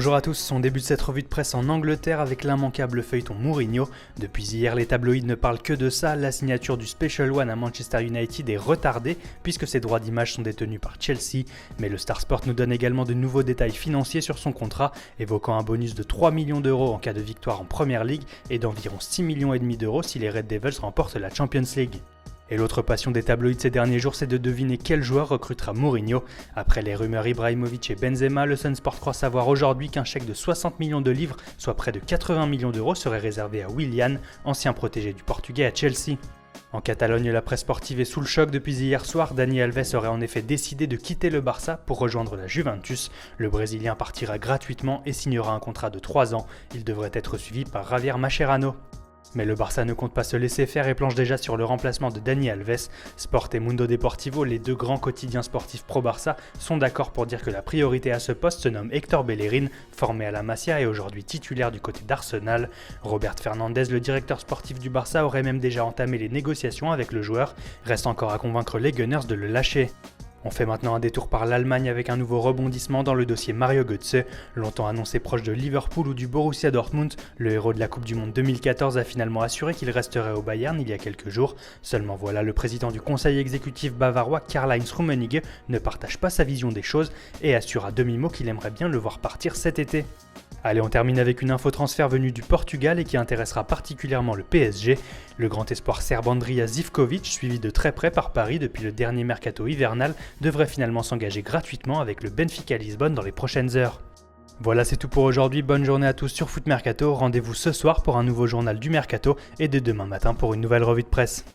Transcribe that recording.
Bonjour à tous, on débute cette revue de presse en Angleterre avec l'immanquable feuilleton Mourinho. Depuis hier, les tabloïds ne parlent que de ça, la signature du Special One à Manchester United est retardée puisque ses droits d'image sont détenus par Chelsea. Mais le Star Sport nous donne également de nouveaux détails financiers sur son contrat, évoquant un bonus de 3 millions d'euros en cas de victoire en Premier League et d'environ 6,5 millions d'euros si les Red Devils remportent la Champions League. Et l'autre passion des tabloïds ces derniers jours, c'est de deviner quel joueur recrutera Mourinho. Après les rumeurs Ibrahimovic et Benzema, le Sun Sport croit savoir aujourd'hui qu'un chèque de 60 millions de livres, soit près de 80 millions d'euros, serait réservé à Willian, ancien protégé du Portugais à Chelsea. En Catalogne, la presse sportive est sous le choc depuis hier soir. Dani Alves aurait en effet décidé de quitter le Barça pour rejoindre la Juventus. Le Brésilien partira gratuitement et signera un contrat de 3 ans. Il devrait être suivi par Javier Mascherano. Mais le Barça ne compte pas se laisser faire et planche déjà sur le remplacement de Dani Alves. Sport et Mundo Deportivo, les deux grands quotidiens sportifs pro-Barça, sont d'accord pour dire que la priorité à ce poste se nomme Héctor Bellerín, formé à la Masia et aujourd'hui titulaire du côté d'Arsenal. Robert Fernandez, le directeur sportif du Barça, aurait même déjà entamé les négociations avec le joueur. Reste encore à convaincre les Gunners de le lâcher. On fait maintenant un détour par l'Allemagne avec un nouveau rebondissement dans le dossier Mario Götze. Longtemps annoncé proche de Liverpool ou du Borussia Dortmund, le héros de la Coupe du Monde 2014 a finalement assuré qu'il resterait au Bayern il y a quelques jours. Seulement voilà, le président du conseil exécutif bavarois Karl-Heinz Rummenigge ne partage pas sa vision des choses et assure à demi-mot qu'il aimerait bien le voir partir cet été. Allez, on termine avec une info transfert venue du Portugal et qui intéressera particulièrement le PSG. Le grand espoir serbe Andrija Zivkovic, suivi de très près par Paris depuis le dernier mercato hivernal, devrait finalement s'engager gratuitement avec le Benfica Lisbonne dans les prochaines heures. Voilà, c'est tout pour aujourd'hui. Bonne journée à tous sur Foot Mercato. Rendez-vous ce soir pour un nouveau journal du Mercato et dès demain matin pour une nouvelle revue de presse.